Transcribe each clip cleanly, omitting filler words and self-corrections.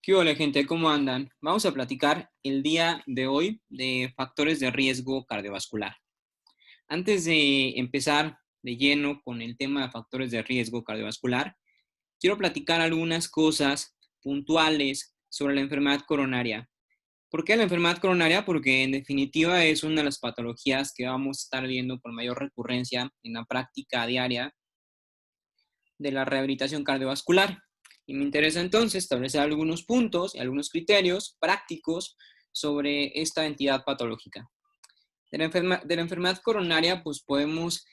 ¿Qué hola gente? ¿Cómo andan? Vamos a platicar el día de hoy de factores de riesgo cardiovascular. Antes de empezar de lleno con el tema de factores de riesgo cardiovascular, quiero platicar algunas cosas puntuales sobre la enfermedad coronaria. ¿Por qué la enfermedad coronaria? Porque en definitiva es una de las patologías que vamos a estar viendo con mayor recurrencia en la práctica diaria de la rehabilitación cardiovascular. Y me interesa entonces establecer algunos puntos y algunos criterios prácticos sobre esta entidad patológica. De la enfermedad coronaria, pues podemos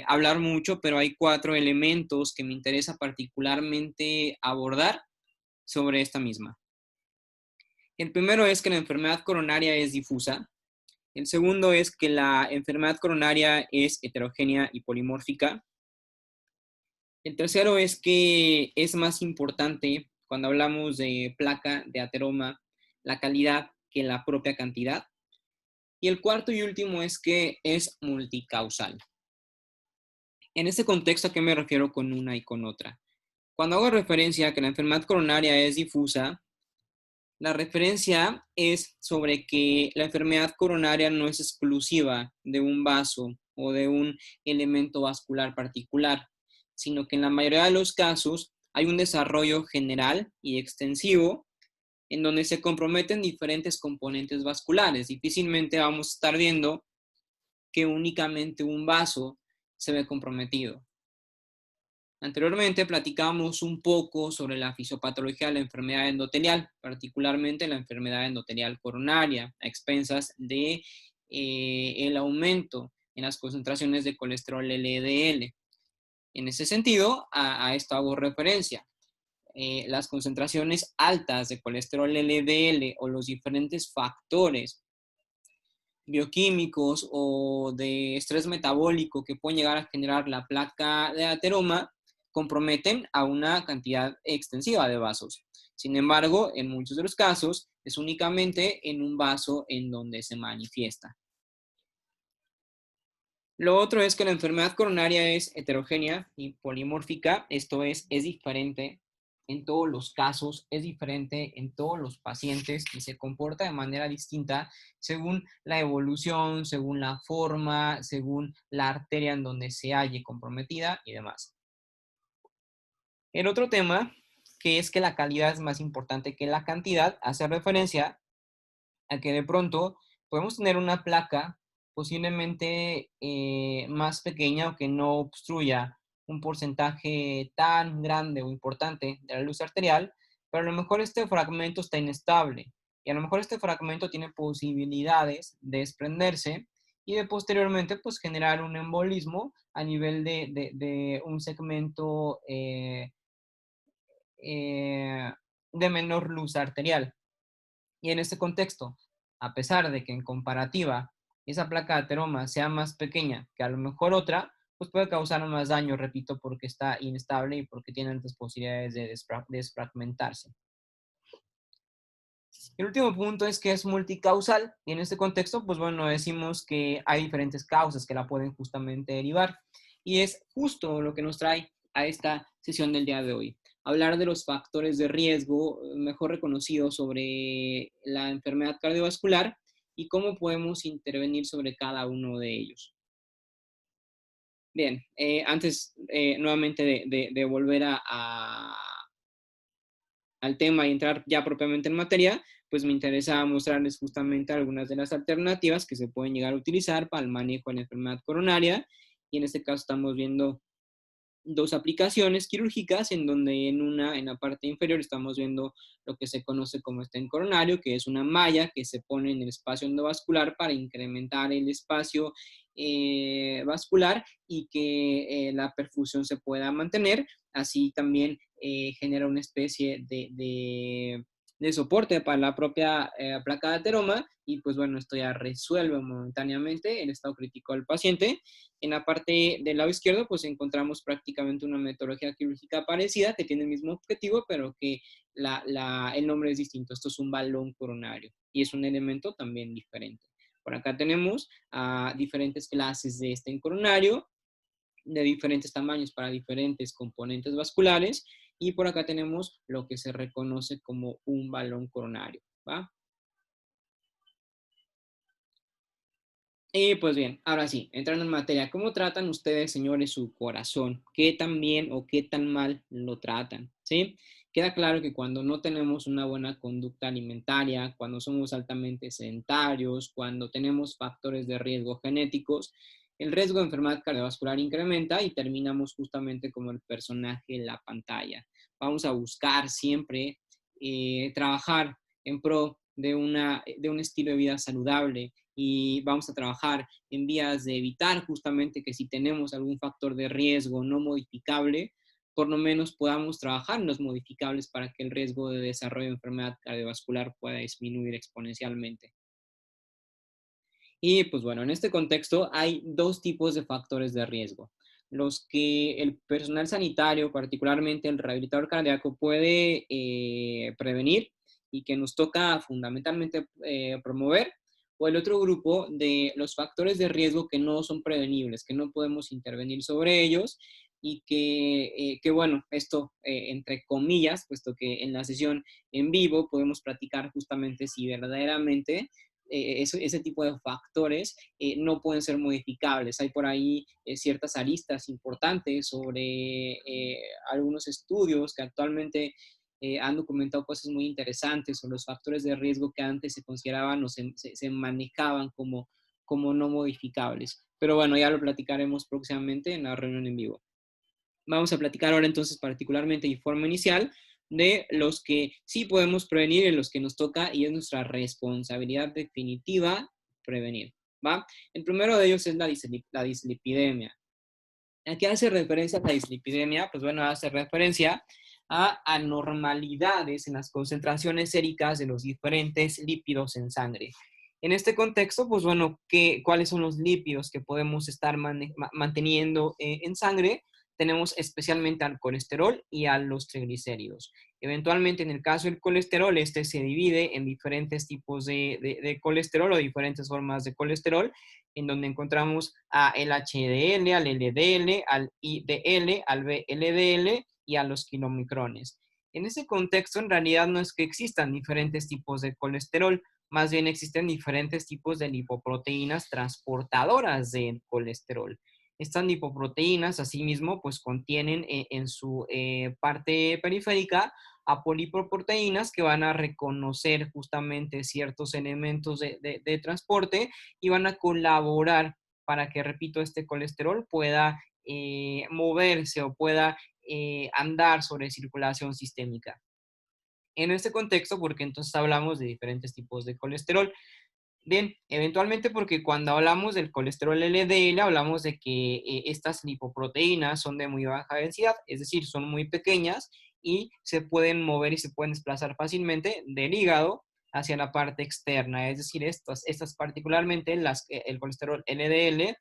hablar mucho, pero hay 4 elementos que me interesa particularmente abordar sobre esta misma. El primero es que la enfermedad coronaria es difusa. El segundo es que la enfermedad coronaria es heterogénea y polimórfica. El tercero es que es más importante cuando hablamos de placa de ateroma la calidad que la propia cantidad. Y el cuarto y último es que es multicausal. En este contexto, ¿a qué me refiero con una y con otra? Cuando hago referencia a que la enfermedad coronaria es difusa, la referencia es sobre que la enfermedad coronaria no es exclusiva de un vaso o de un elemento vascular particular, sino que en la mayoría de los casos hay un desarrollo general y extensivo en donde se comprometen diferentes componentes vasculares. Difícilmente vamos a estar viendo que únicamente un vaso se ve comprometido. Anteriormente platicamos un poco sobre la fisiopatología de la enfermedad endotelial, particularmente la enfermedad endotelial coronaria, a expensas de el aumento en las concentraciones de colesterol LDL. En ese sentido, a esto hago referencia. Las concentraciones altas de colesterol LDL o los diferentes factores bioquímicos o de estrés metabólico que pueden llegar a generar la placa de ateroma comprometen a una cantidad extensiva de vasos. Sin embargo, en muchos de los casos es únicamente en un vaso en donde se manifiesta. Lo otro es que la enfermedad coronaria es heterogénea y polimórfica, esto es diferente en todos los casos, es diferente en todos los pacientes y se comporta de manera distinta según la evolución, según la forma, según la arteria en donde se halle comprometida y demás. El otro tema, que es que la calidad es más importante que la cantidad, hace referencia a que de pronto podemos tener una placa posiblemente más pequeña o que no obstruya un porcentaje tan grande o importante de la luz arterial, pero a lo mejor este fragmento está inestable y a lo mejor este fragmento tiene posibilidades de desprenderse y de posteriormente pues generar un embolismo a nivel de un segmento eh, de menor luz arterial. Y en este contexto, a pesar de que en comparativa esa placa de ateroma sea más pequeña que a lo mejor otra, pues puede causar más daño, repito, porque está inestable y porque tiene altas posibilidades de desfragmentarse. El último punto es que es multicausal y en este contexto, pues bueno, decimos que hay diferentes causas que la pueden justamente derivar y es justo lo que nos trae a esta sesión del día de hoy. Hablar de los factores de riesgo mejor reconocidos sobre la enfermedad cardiovascular y cómo podemos intervenir sobre cada uno de ellos. Bien, antes nuevamente de volver al tema y entrar ya propiamente en materia, pues me interesa mostrarles justamente algunas de las alternativas que se pueden llegar a utilizar para el manejo de la enfermedad coronaria. Y en este caso estamos viendo dos aplicaciones quirúrgicas en donde en la parte inferior estamos viendo lo que se conoce como stent coronario, que es una malla que se pone en el espacio endovascular para incrementar el espacio vascular y que la perfusión se pueda mantener. Así también genera una especie de soporte para la propia placa de ateroma y pues bueno, esto ya resuelve momentáneamente el estado crítico del paciente. En la parte del lado izquierdo, pues encontramos prácticamente una metodología quirúrgica parecida que tiene el mismo objetivo, pero que el nombre es distinto. Esto es un balón coronario y es un elemento también diferente. Por acá tenemos diferentes clases de stent coronario de diferentes tamaños para diferentes componentes vasculares y por acá tenemos lo que se reconoce como un balón coronario, ¿va? Y pues bien, ahora sí, entrando en materia, ¿cómo tratan ustedes, señores, su corazón? ¿Qué tan bien o qué tan mal lo tratan? ¿Sí? Queda claro que cuando no tenemos una buena conducta alimentaria, cuando somos altamente sedentarios, cuando tenemos factores de riesgo genéticos, el riesgo de enfermedad cardiovascular incrementa y terminamos justamente como el personaje en la pantalla. Vamos a buscar siempre trabajar en pro de un estilo de vida saludable, y vamos a trabajar en vías de evitar justamente que si tenemos algún factor de riesgo no modificable, por lo menos podamos trabajar en los modificables para que el riesgo de desarrollo de enfermedad cardiovascular pueda disminuir exponencialmente. Y pues bueno, en este contexto hay dos tipos de factores de riesgo. Los que el personal sanitario, particularmente el rehabilitador cardíaco, puede prevenir y que nos toca fundamentalmente promover, o el otro grupo de los factores de riesgo que no son prevenibles, que no podemos intervenir sobre ellos y que bueno, esto entre comillas, puesto que en la sesión en vivo podemos platicar justamente si verdaderamente ese tipo de factores no pueden ser modificables. Hay por ahí ciertas aristas importantes sobre algunos estudios que actualmente han documentado cosas muy interesantes sobre los factores de riesgo que antes se consideraban o se manejaban como no modificables. Pero bueno, ya lo platicaremos próximamente en la reunión en vivo. Vamos a platicar ahora entonces particularmente de forma inicial de los que sí podemos prevenir y los que nos toca y es nuestra responsabilidad definitiva prevenir, ¿va? El primero de ellos es la dislipidemia. ¿A qué hace referencia la dislipidemia? Pues bueno, hace referencia a anormalidades en las concentraciones séricas de los diferentes lípidos en sangre. En este contexto, pues bueno, ¿cuáles son los lípidos que podemos estar manteniendo en sangre? Tenemos especialmente al colesterol y a los triglicéridos. Eventualmente, en el caso del colesterol, este se divide en diferentes tipos de colesterol o diferentes formas de colesterol, en donde encontramos a el HDL, al LDL, al IDL, al VLDL y a los kilomicrones. En ese contexto, en realidad no es que existan diferentes tipos de colesterol, más bien existen diferentes tipos de lipoproteínas transportadoras del colesterol. Estas lipoproteínas, asimismo, pues contienen en su parte periférica apolipoproteínas que van a reconocer justamente ciertos elementos de transporte y van a colaborar para que, repito, este colesterol pueda moverse o pueda andar sobre circulación sistémica. En este contexto, porque entonces hablamos de diferentes tipos de colesterol. Bien, eventualmente porque cuando hablamos del colesterol LDL, hablamos de que estas lipoproteínas son de muy baja densidad, es decir, son muy pequeñas y se pueden mover y se pueden desplazar fácilmente del hígado hacia la parte externa, es decir, estas particularmente el colesterol LDL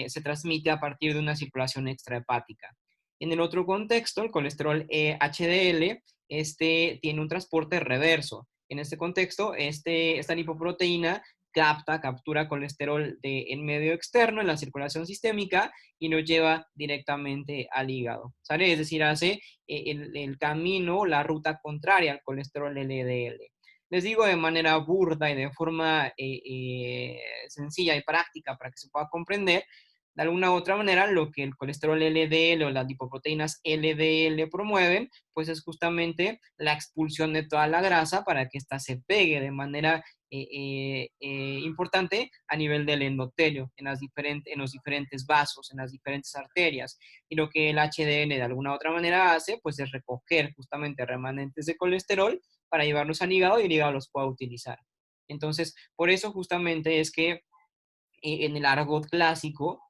se transmite a partir de una circulación extrahepática. En el otro contexto, el colesterol HDL, este tiene un transporte reverso. En este contexto, esta lipoproteína captura colesterol en medio externo, en la circulación sistémica, y lo lleva directamente al hígado, ¿sale? Es decir, hace el camino, la ruta contraria al colesterol LDL. Les digo de manera burda y de forma sencilla y práctica para que se pueda comprender, de alguna u otra manera, lo que el colesterol LDL o las lipoproteínas LDL promueven, pues es justamente la expulsión de toda la grasa para que ésta se pegue de manera importante a nivel del endotelio, en los diferentes vasos, en las diferentes arterias. Y lo que el HDL de alguna u otra manera hace, pues es recoger justamente remanentes de colesterol para llevarlos al hígado y el hígado los pueda utilizar. Entonces, por eso justamente es que en el argot clásico,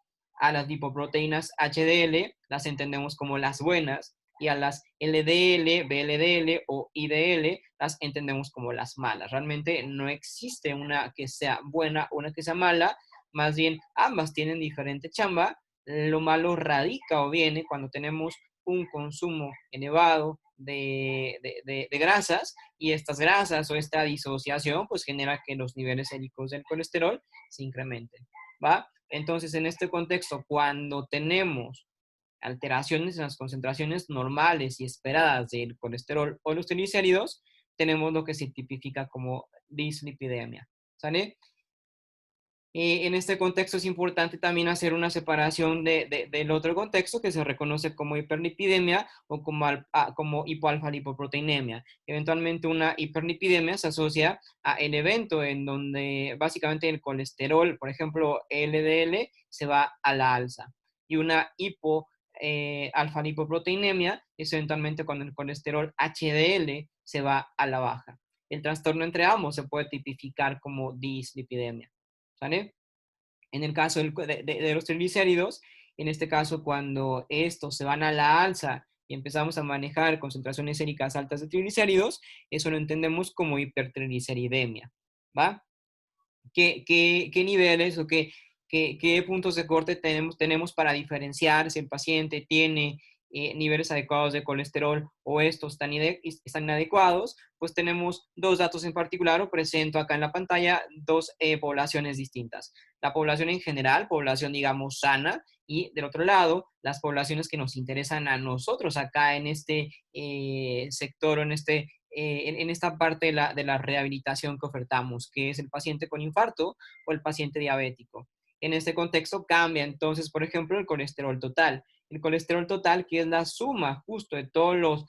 a las lipoproteínas HDL las entendemos como las buenas y a las LDL, VLDL o IDL las entendemos como las malas. Realmente no existe una que sea buena o una que sea mala, más bien ambas tienen diferente chamba. Lo malo radica o viene cuando tenemos un consumo elevado de grasas y estas grasas o esta disociación pues genera que los niveles séricos del colesterol se incrementen, ¿va? Entonces, en este contexto, cuando tenemos alteraciones en las concentraciones normales y esperadas del colesterol o los triglicéridos, tenemos lo que se tipifica como dislipidemia, ¿sale? En este contexto es importante también hacer una separación del otro contexto que se reconoce como hiperlipidemia o como hipoalfa-lipoproteinemia. Eventualmente una hiperlipidemia se asocia a el evento en donde básicamente el colesterol, por ejemplo, LDL, se va a la alza. Y una alfa-lipoproteinemia es eventualmente cuando el colesterol HDL se va a la baja. El trastorno entre ambos se puede tipificar como dislipidemia. ¿Sale? En el caso de los triglicéridos, en este caso, cuando estos se van a la alza y empezamos a manejar concentraciones séricas altas de triglicéridos, eso lo entendemos como hipertrigliceridemia, ¿va? ¿Qué niveles o qué puntos de corte tenemos para diferenciar si el paciente tiene niveles adecuados de colesterol o estos están inadecuados? Pues tenemos dos datos en particular, o presento acá en la pantalla dos poblaciones distintas. La población en general, población digamos sana, y del otro lado, las poblaciones que nos interesan a nosotros acá en este sector o en esta parte de la rehabilitación que ofertamos, que es el paciente con infarto o el paciente diabético. En este contexto cambia entonces, por ejemplo, el colesterol total. El colesterol total, que es la suma justo de todas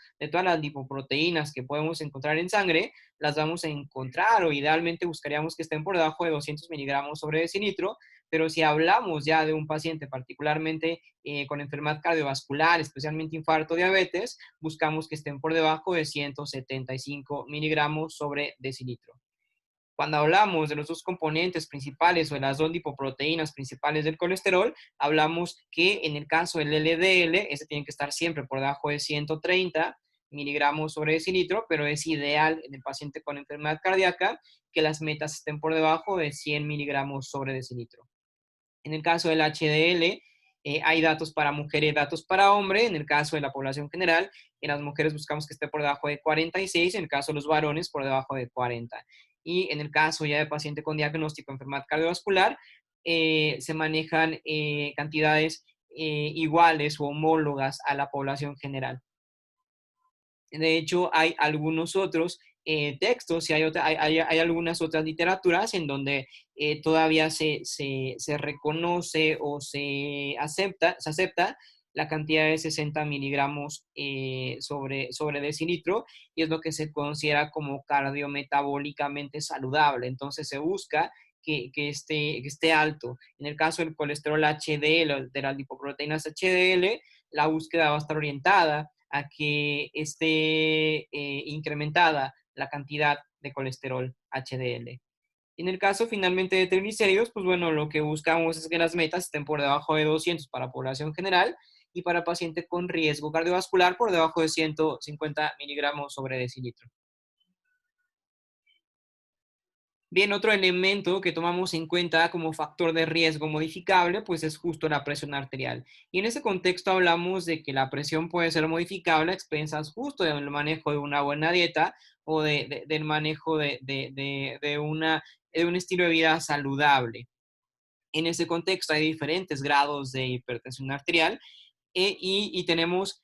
las lipoproteínas que podemos encontrar en sangre, las vamos a encontrar o idealmente buscaríamos que estén por debajo de 200 miligramos sobre decilitro, pero si hablamos ya de un paciente particularmente con enfermedad cardiovascular, especialmente infarto, diabetes, buscamos que estén por debajo de 175 miligramos sobre decilitro. Cuando hablamos de los dos componentes principales o de las dos lipoproteínas principales del colesterol, hablamos que en el caso del LDL, ese tiene que estar siempre por debajo de 130 miligramos sobre decilitro, pero es ideal en el paciente con enfermedad cardíaca que las metas estén por debajo de 100 miligramos sobre decilitro. En el caso del HDL, hay datos para mujer y datos para hombre. En el caso de la población general, en las mujeres buscamos que esté por debajo de 46, en el caso de los varones por debajo de 40. Y en el caso ya de paciente con diagnóstico de enfermedad cardiovascular, se manejan cantidades iguales o homólogas a la población general. De hecho, hay algunos otros textos y hay algunas otras literaturas en donde todavía se reconoce o se acepta la cantidad de 60 miligramos sobre decilitro, y es lo que se considera como cardiometabólicamente saludable. Entonces se busca que esté alto. En el caso del colesterol HDL, de las lipoproteínas HDL, la búsqueda va a estar orientada a que esté incrementada la cantidad de colesterol HDL. En el caso finalmente de triglicéridos, pues bueno, lo que buscamos es que las metas estén por debajo de 200 para población general y para paciente con riesgo cardiovascular por debajo de 150 miligramos sobre decilitro. Bien, otro elemento que tomamos en cuenta como factor de riesgo modificable, pues es justo la presión arterial. Y en ese contexto hablamos de que la presión puede ser modificable a expensas justo del manejo de una buena dieta o del manejo de un estilo de vida saludable. En ese contexto hay diferentes grados de hipertensión arterial y tenemos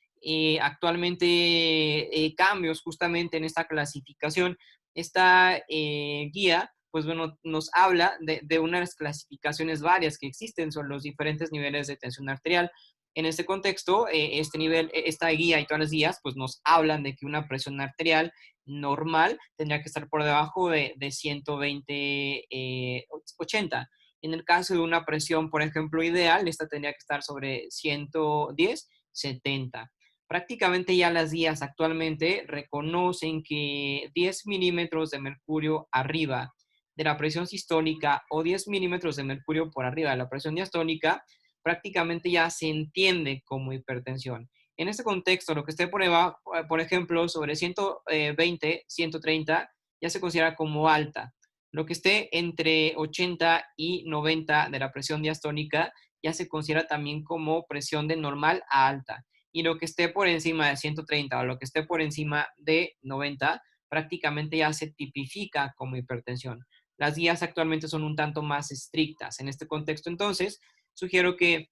actualmente cambios justamente en esta clasificación. Esta guía, pues bueno, nos habla de unas clasificaciones varias que existen sobre los diferentes niveles de tensión arterial. En este contexto, esta guía y todas las guías, pues nos hablan de que una presión arterial normal tendría que estar por debajo de 120, 80. En el caso de una presión, por ejemplo, ideal, esta tendría que estar sobre 110, 70. Prácticamente ya las guías actualmente reconocen que 10 milímetros de mercurio arriba de la presión sistólica o 10 milímetros de mercurio por arriba de la presión diastólica prácticamente ya se entiende como hipertensión. En este contexto, lo que esté por ejemplo, sobre 120, 130, ya se considera como alta. Lo que esté entre 80 y 90 de la presión diastólica ya se considera también como presión de normal a alta. Y lo que esté por encima de 130 o lo que esté por encima de 90 prácticamente ya se tipifica como hipertensión. Las guías actualmente son un tanto más estrictas. En este contexto, entonces, sugiero que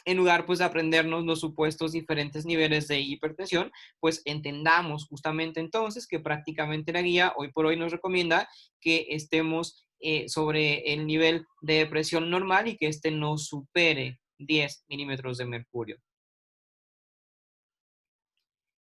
en lugar pues de aprendernos los supuestos diferentes niveles de hipertensión, pues entendamos justamente entonces que prácticamente la guía hoy por hoy nos recomienda que estemos sobre el nivel de presión normal y que este no supere 10 milímetros de mercurio.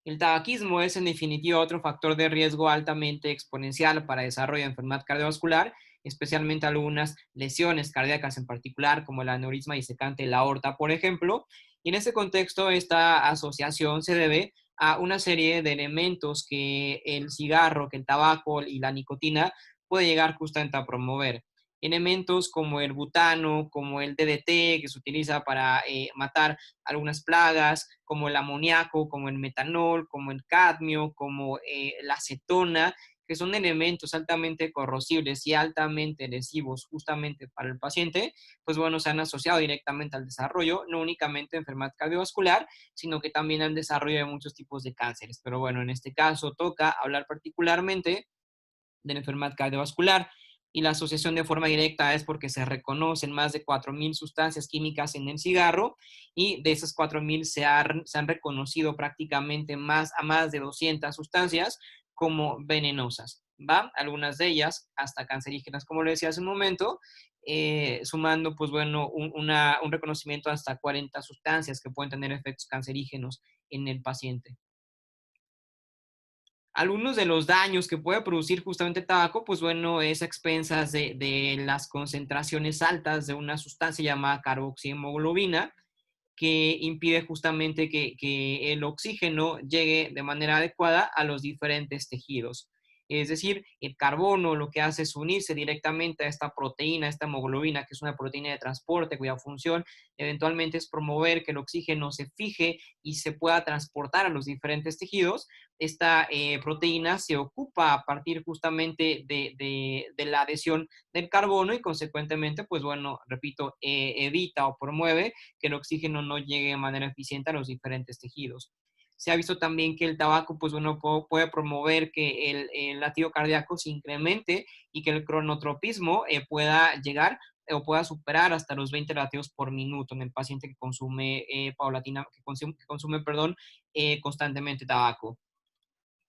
El tabaquismo es en definitiva otro factor de riesgo altamente exponencial para desarrollo de enfermedad cardiovascular, especialmente algunas lesiones cardíacas en particular, como el aneurisma disecante de la aorta, por ejemplo. Y en este contexto, esta asociación se debe a una serie de elementos que el cigarro, que el tabaco y la nicotina puede llegar justamente a promover. Elementos como el butano, como el DDT, que se utiliza para matar algunas plagas, como el amoníaco, como el metanol, como el cadmio, como la acetona, que son elementos altamente corrosibles y altamente lesivos justamente para el paciente, pues bueno, se han asociado directamente al desarrollo, no únicamente de enfermedad cardiovascular, sino que también al desarrollo de muchos tipos de cánceres. Pero bueno, en este caso toca hablar particularmente de la enfermedad cardiovascular. Y la asociación de forma directa es porque se reconocen más de 4.000 sustancias químicas en el cigarro y de esas 4.000 se han reconocido prácticamente más de 200 sustancias como venenosas, ¿va? Algunas de ellas hasta cancerígenas, como lo decía hace un momento, sumando, pues bueno, un reconocimiento hasta 40 sustancias que pueden tener efectos cancerígenos en el paciente. Algunos de los daños que puede producir justamente el tabaco, pues bueno, es a expensas de las concentraciones altas de una sustancia llamada carboxihemoglobina, que impide justamente que el oxígeno llegue de manera adecuada a los diferentes tejidos. Es decir, el carbono lo que hace es unirse directamente a esta proteína, a esta hemoglobina, que es una proteína de transporte cuya función eventualmente es promover que el oxígeno se fije y se pueda transportar a los diferentes tejidos. Esta proteína se ocupa a partir justamente de la adhesión del carbono y consecuentemente, pues bueno, repito, evita o promueve que el oxígeno no llegue de manera eficiente a los diferentes tejidos. Se ha visto también que el tabaco, pues bueno, puede promover que el latido cardíaco se incremente y que el cronotropismo pueda llegar o pueda superar hasta los 20 latidos por minuto en el paciente que consume perdón, constantemente tabaco.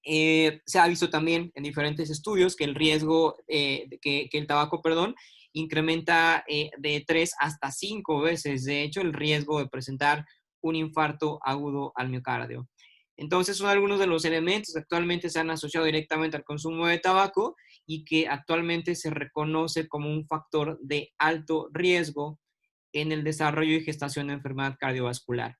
Se ha visto también en diferentes estudios que el riesgo, que el tabaco, perdón, incrementa de 3 hasta 5 veces, de hecho, el riesgo de presentar un infarto agudo al miocardio. Entonces, son algunos de los elementos que actualmente se han asociado directamente al consumo de tabaco y que actualmente se reconoce como un factor de alto riesgo en el desarrollo y gestación de enfermedad cardiovascular.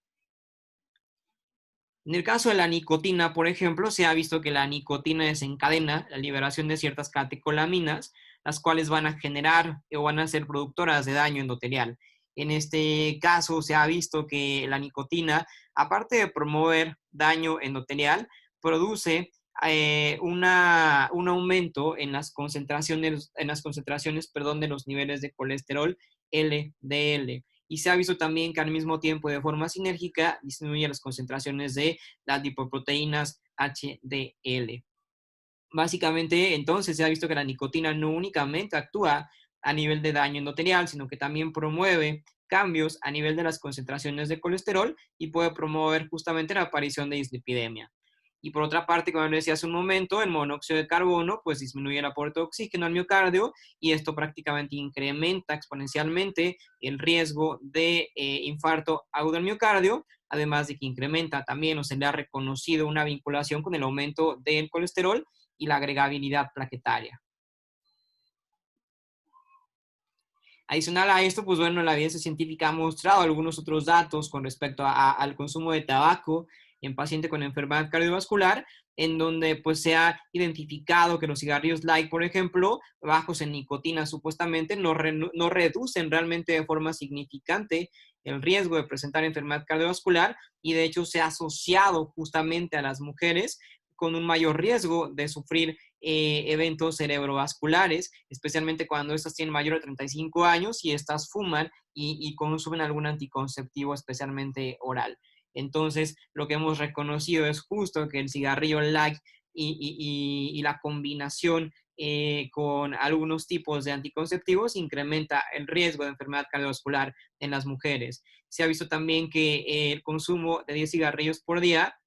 En el caso de la nicotina, por ejemplo, se ha visto que la nicotina desencadena la liberación de ciertas catecolaminas, las cuales van a generar o van a ser productoras de daño endotelial. En este caso, se ha visto que la nicotina, aparte de promover daño endotelial, produce un aumento en las concentraciones, perdón, de los niveles de colesterol LDL y se ha visto también que al mismo tiempo de forma sinérgica disminuye las concentraciones de las lipoproteínas HDL. Básicamente, entonces se ha visto que la nicotina no únicamente actúa a nivel de daño endotelial, sino que también promueve cambios a nivel de las concentraciones de colesterol y puede promover justamente la aparición de dislipidemia. Y por otra parte, como les decía hace un momento, el monóxido de carbono pues disminuye el aporte de oxígeno al miocardio y esto prácticamente incrementa exponencialmente el riesgo de infarto agudo al miocardio, además de que incrementa también o se le ha reconocido una vinculación con el aumento del colesterol y la agregabilidad plaquetaria. Adicional a esto, pues bueno, la evidencia científica ha mostrado algunos otros datos con respecto al consumo de tabaco en pacientes con enfermedad cardiovascular, en donde pues se ha identificado que los cigarrillos light, por ejemplo, bajos en nicotina supuestamente, no reducen realmente de forma significante el riesgo de presentar enfermedad cardiovascular y de hecho se ha asociado justamente a las mujeres con un mayor riesgo de sufrir eventos cerebrovasculares, especialmente cuando estas tienen mayor de 35 años y estas fuman y consumen algún anticonceptivo, especialmente oral. Entonces, lo que hemos reconocido es justo que el cigarrillo light y la combinación con algunos tipos de anticonceptivos incrementa el riesgo de enfermedad cardiovascular en las mujeres. Se ha visto también que el consumo de 10 cigarrillos por día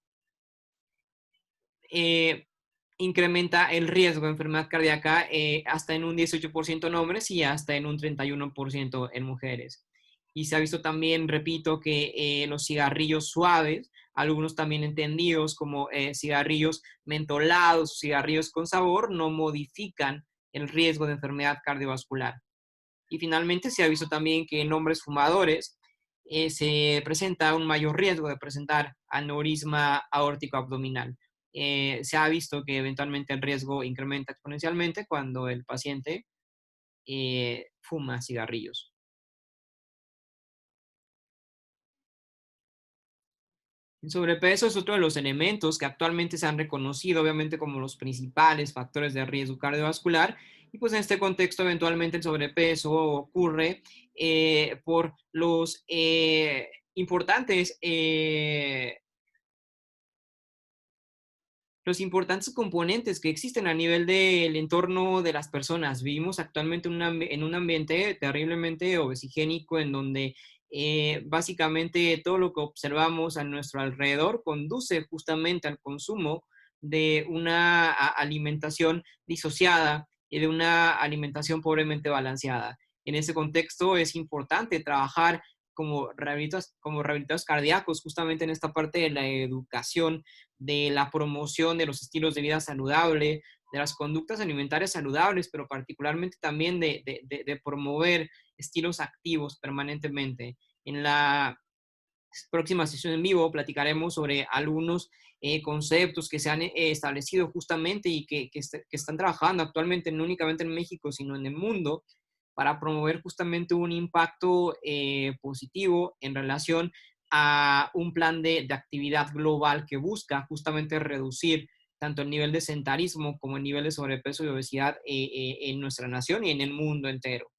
incrementa el riesgo de enfermedad cardíaca hasta en un 18% en hombres y hasta en un 31% en mujeres. Y se ha visto también, repito, que los cigarrillos suaves, algunos también entendidos como cigarrillos mentolados, cigarrillos con sabor, no modifican el riesgo de enfermedad cardiovascular. Y finalmente se ha visto también que en hombres fumadores se presenta un mayor riesgo de presentar aneurisma aórtico abdominal. Se ha visto que eventualmente el riesgo incrementa exponencialmente cuando el paciente fuma cigarrillos. El sobrepeso es otro de los elementos que actualmente se han reconocido, obviamente, como los principales factores de riesgo cardiovascular. Y pues en este contexto, eventualmente el sobrepeso ocurre por los importantes los importantes componentes que existen a nivel del entorno de las personas. Vivimos actualmente en un ambiente terriblemente obesigénico en donde básicamente todo lo que observamos a nuestro alrededor conduce justamente al consumo de una alimentación disociada y de una alimentación pobremente balanceada. En ese contexto es importante trabajar como rehabilitadores cardíacos, justamente en esta parte de la educación, de la promoción de los estilos de vida saludable, de las conductas alimentarias saludables, pero particularmente también de promover estilos activos permanentemente. En la próxima sesión en vivo platicaremos sobre algunos conceptos que se han establecido justamente y que están trabajando actualmente no únicamente en México, sino en el mundo, para promover justamente un impacto positivo en relación a un plan de actividad global que busca justamente reducir tanto el nivel de sedentarismo como el nivel de sobrepeso y obesidad en nuestra nación y en el mundo entero.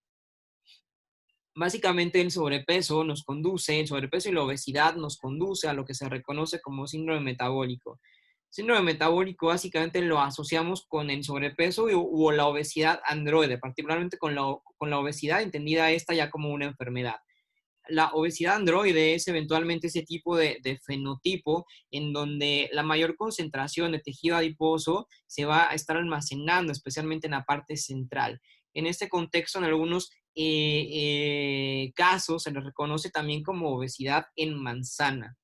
Básicamente el sobrepeso y la obesidad nos conduce a lo que se reconoce como síndrome metabólico. Síndrome metabólico básicamente lo asociamos con el sobrepeso o la obesidad androide, particularmente con la obesidad entendida esta ya como una enfermedad. La obesidad androide es eventualmente ese tipo de fenotipo en donde la mayor concentración de tejido adiposo se va a estar almacenando, especialmente en la parte central. En este contexto, en algunos casos, se les reconoce también como obesidad en manzana.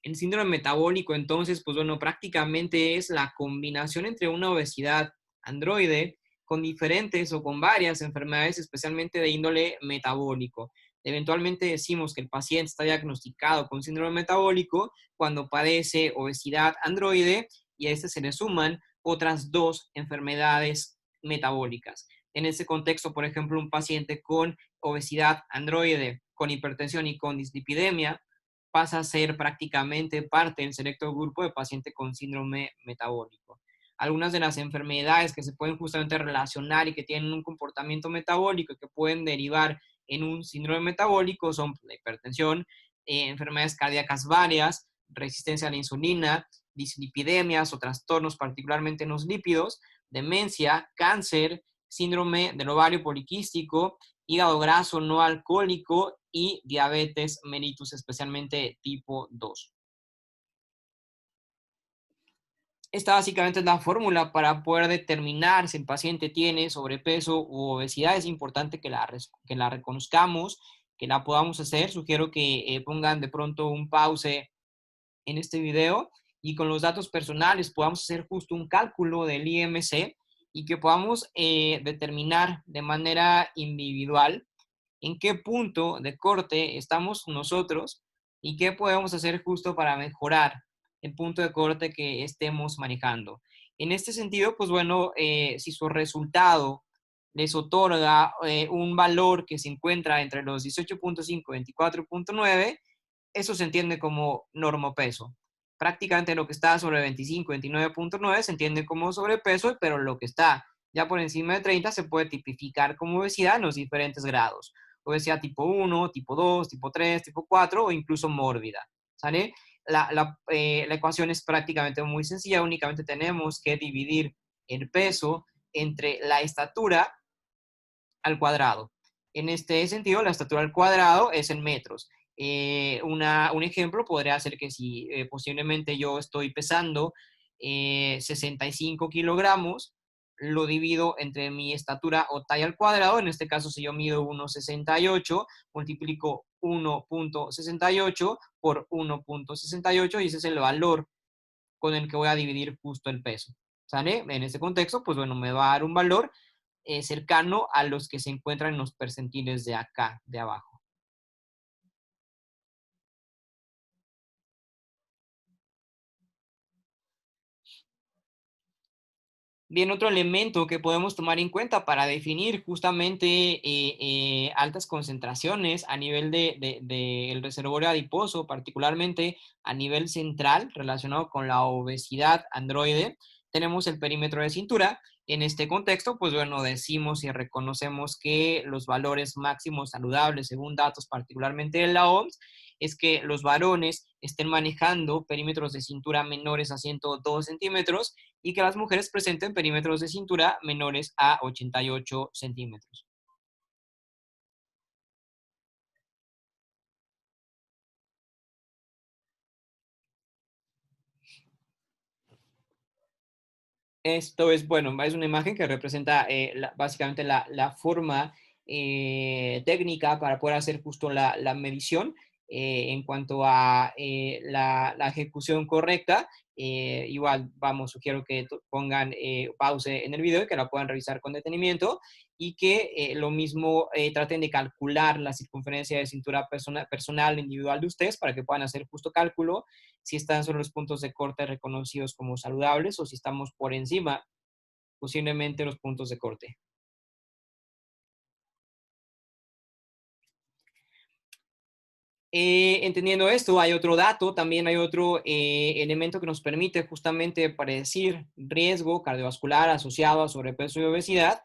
El síndrome metabólico, entonces, pues bueno, prácticamente es la combinación entre una obesidad androide con diferentes o con varias enfermedades, especialmente de índole metabólico. Eventualmente decimos que el paciente está diagnosticado con síndrome metabólico cuando padece obesidad androide y a este se le suman otras dos enfermedades metabólicas. En este contexto, por ejemplo, un paciente con obesidad androide, con hipertensión y con dislipidemia, pasa a ser prácticamente parte del selecto grupo de pacientes con síndrome metabólico. Algunas de las enfermedades que se pueden justamente relacionar y que tienen un comportamiento metabólico y que pueden derivar en un síndrome metabólico son la hipertensión, enfermedades cardíacas varias, resistencia a la insulina, dislipidemias o trastornos particularmente en los lípidos, demencia, cáncer, síndrome del ovario poliquístico, hígado graso no alcohólico y diabetes mellitus, especialmente tipo 2. Esta básicamente es la fórmula para poder determinar si el paciente tiene sobrepeso u obesidad. Es importante que la reconozcamos, que la podamos hacer. Sugiero que pongan de pronto un pause en este video y con los datos personales podamos hacer justo un cálculo del IMC y que podamos determinar de manera individual en qué punto de corte estamos nosotros y qué podemos hacer justo para mejorar el punto de corte que estemos manejando. En este sentido, pues bueno, si su resultado les otorga un valor que se encuentra entre los 18.5 y 24.9, eso se entiende como normopeso. Prácticamente lo que está sobre 25, 29.9 se entiende como sobrepeso, pero lo que está ya por encima de 30 se puede tipificar como obesidad en los diferentes grados. Obesidad tipo 1, tipo 2, tipo 3, tipo 4 o incluso mórbida. ¿Sale? La ecuación es prácticamente muy sencilla, únicamente tenemos que dividir el peso entre la estatura al cuadrado. En este sentido, la estatura al cuadrado es en metros. Un ejemplo podría ser que si posiblemente yo estoy pesando 65 kilogramos, lo divido entre mi estatura o talla al cuadrado. En este caso, si yo mido 1,68, multiplico 1,68 por 1,68 y ese es el valor con el que voy a dividir justo el peso. ¿Sale? En este contexto, pues bueno, me va a dar un valor cercano a los que se encuentran en los percentiles de acá, de abajo. Bien, otro elemento que podemos tomar en cuenta para definir justamente altas concentraciones a nivel del reservorio adiposo, particularmente a nivel central relacionado con la obesidad androide, tenemos el perímetro de cintura. En este contexto, pues bueno, decimos y reconocemos que los valores máximos saludables, según datos particularmente de la OMS, es que los varones estén manejando perímetros de cintura menores a 102 centímetros y que las mujeres presenten perímetros de cintura menores a 88 centímetros. Esto es, bueno, es una imagen que representa básicamente la forma técnica para poder hacer justo la medición en cuanto a la ejecución correcta. Igual, vamos, sugiero que pongan pause en el video y que la puedan revisar con detenimiento y que lo mismo traten de calcular la circunferencia de cintura personal individual de ustedes para que puedan hacer justo cálculo si están sobre los puntos de corte reconocidos como saludables o si estamos por encima, posiblemente los puntos de corte. Entendiendo esto, hay otro dato, también hay otro elemento que nos permite justamente predecir riesgo cardiovascular asociado a sobrepeso y obesidad,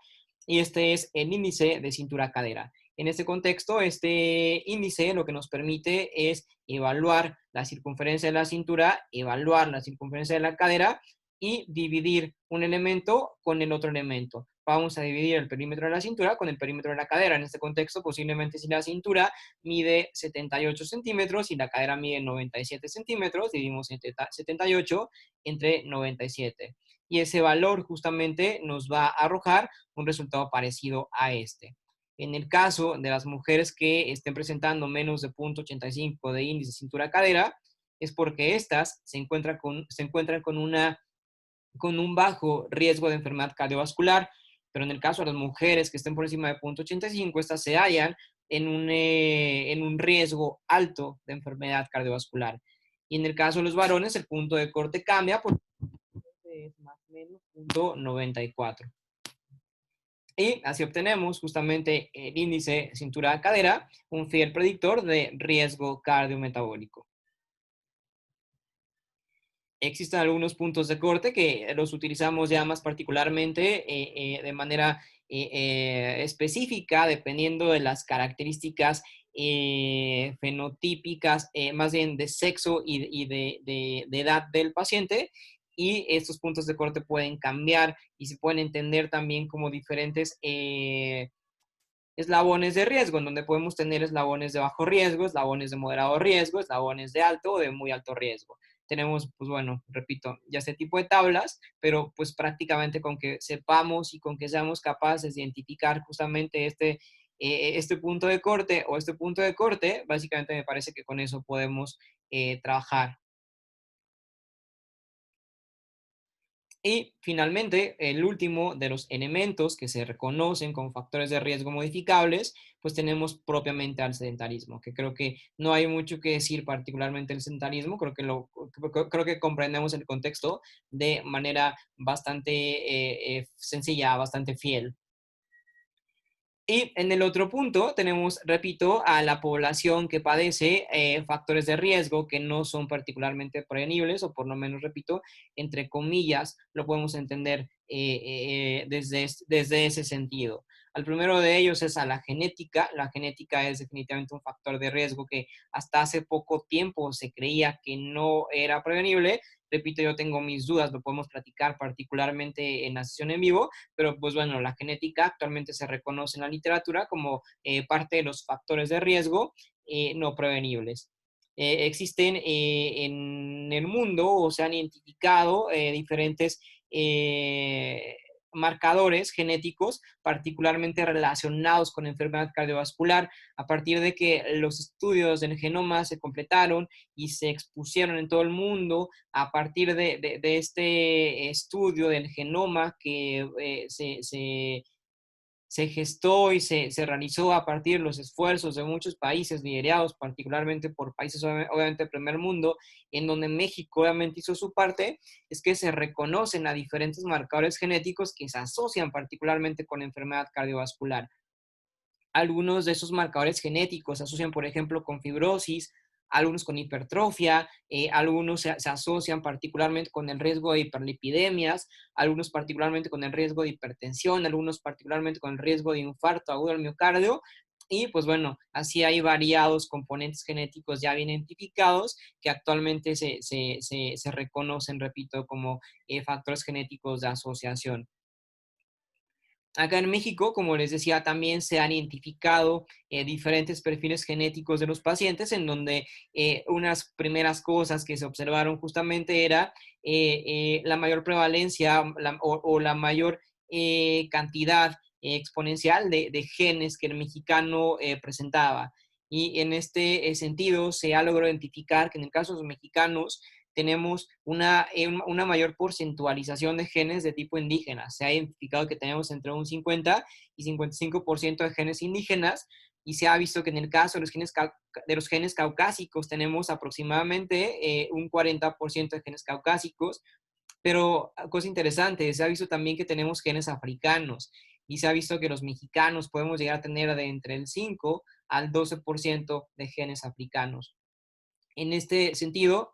y este es el índice de cintura-cadera. En este contexto, este índice lo que nos permite es evaluar la circunferencia de la cintura, evaluar la circunferencia de la cadera y dividir un elemento con el otro elemento. Vamos a dividir el perímetro de la cintura con el perímetro de la cadera. En este contexto, posiblemente si la cintura mide 78 centímetros y la cadera mide 97 centímetros, dividimos 78 entre 97. Y ese valor justamente nos va a arrojar un resultado parecido a este. En el caso de las mujeres que estén presentando menos de 0,85 de índice cintura-cadera, es porque estas se encuentran con un bajo riesgo de enfermedad cardiovascular, pero en el caso de las mujeres que estén por encima de 0,85, estas se hallan en un riesgo alto de enfermedad cardiovascular. Y en el caso de los varones, el punto de corte cambia porque es más o menos 0,94. Y así obtenemos justamente el índice cintura-cadera, un fiel predictor de riesgo cardiometabólico. Existen algunos puntos de corte que los utilizamos ya más particularmente de manera específica, dependiendo de las características fenotípicas, más bien de sexo y de edad del paciente. Y estos puntos de corte pueden cambiar y se pueden entender también como diferentes eslabones de riesgo, en donde podemos tener eslabones de bajo riesgo, eslabones de moderado riesgo, eslabones de alto o de muy alto riesgo. Tenemos, pues bueno, repito, ya este tipo de tablas, pero pues prácticamente con que sepamos y con que seamos capaces de identificar justamente este punto de corte o este punto de corte, básicamente me parece que con eso podemos trabajar. Y finalmente, el último de los elementos que se reconocen como factores de riesgo modificables, pues tenemos propiamente al sedentarismo, que creo que no hay mucho que decir particularmente del sedentarismo, creo que comprendemos el contexto de manera bastante sencilla, bastante fiel. Y en el otro punto tenemos, repito, a la población que padece factores de riesgo que no son particularmente prevenibles, o por lo menos, repito, entre comillas, lo podemos entender desde ese sentido. Al primero de ellos es a la genética. La genética es definitivamente un factor de riesgo que hasta hace poco tiempo se creía que no era prevenible, Repito, yo tengo mis dudas, lo podemos platicar particularmente en la sesión en vivo, pero pues bueno, la genética actualmente se reconoce en la literatura como parte de los factores de riesgo no prevenibles. Existen en el mundo o se han identificado diferentes eh, marcadores genéticos particularmente relacionados con enfermedad cardiovascular, a partir de que los estudios del genoma se completaron y se expusieron en todo el mundo. A partir de este estudio del genoma que se gestó y se realizó a partir de los esfuerzos de muchos países liderados particularmente por países obviamente del primer mundo, en donde México obviamente hizo su parte, es que se reconocen a diferentes marcadores genéticos que se asocian particularmente con la enfermedad cardiovascular. Algunos de esos marcadores genéticos se asocian, por ejemplo, con fibrosis, algunos con hipertrofia, algunos se asocian particularmente con el riesgo de hiperlipidemias, algunos particularmente con el riesgo de hipertensión, algunos particularmente con el riesgo de infarto agudo al miocardio. Y pues bueno, así hay variados componentes genéticos ya bien identificados que actualmente se reconocen, repito, como factores genéticos de asociación. Acá en México, como les decía, también se han identificado diferentes perfiles genéticos de los pacientes, en donde unas primeras cosas que se observaron justamente era la mayor prevalencia o la mayor cantidad exponencial de genes que el mexicano presentaba. Y en este sentido se ha logrado identificar que en el caso de los mexicanos tenemos una mayor porcentualización de genes de tipo indígena. Se ha identificado que tenemos entre un 50 y 55% de genes indígenas, y se ha visto que en el caso de los genes caucásicos tenemos aproximadamente un 40% de genes caucásicos, pero cosa interesante, se ha visto también que tenemos genes africanos, y se ha visto que los mexicanos podemos llegar a tener de entre el 5 al 12% de genes africanos. En este sentido,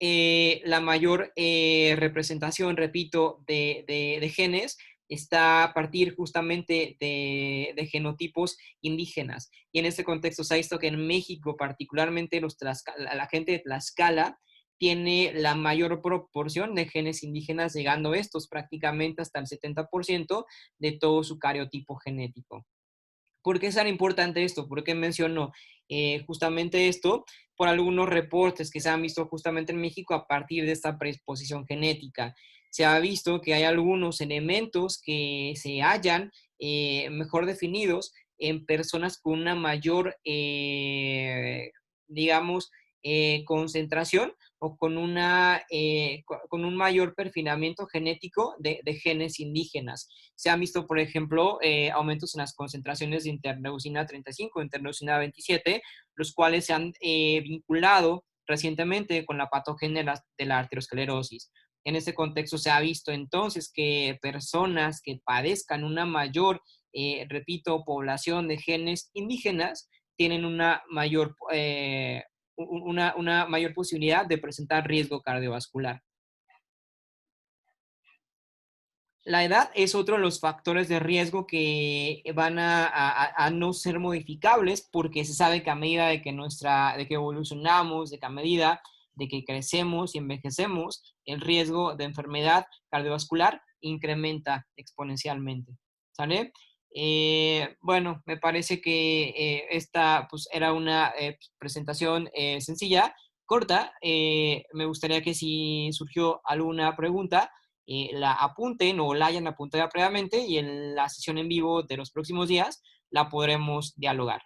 la mayor representación, repito, de genes está a partir justamente de genotipos indígenas. Y en este contexto se ha visto que en México, particularmente la gente de Tlaxcala, tiene la mayor proporción de genes indígenas, llegando estos prácticamente hasta el 70% de todo su cariotipo genético. ¿Por qué es tan importante esto? ¿Por qué menciono justamente esto? Por algunos reportes que se han visto justamente en México a partir de esta predisposición genética. Se ha visto que hay algunos elementos que se hallan mejor definidos en personas con una mayor, digamos, concentración o con un mayor perfilamiento genético de genes indígenas. Se han visto, por ejemplo, aumentos en las concentraciones de interleucina 35, interleucina 27, los cuales se han vinculado recientemente con la patogenia de la arteriosclerosis. En este contexto se ha visto entonces que personas que padezcan una mayor, repito, población de genes indígenas tienen una mayor posibilidad de presentar riesgo cardiovascular. La edad es otro de los factores de riesgo que van a no ser modificables, porque se sabe que a medida de que evolucionamos, de que a medida de que crecemos y envejecemos, el riesgo de enfermedad cardiovascular incrementa exponencialmente. ¿Sale? Bueno, me parece que esta pues, era una presentación sencilla, corta. Me gustaría que si surgió alguna pregunta, la apunten o la hayan apuntado previamente, y en la sesión en vivo de los próximos días la podremos dialogar.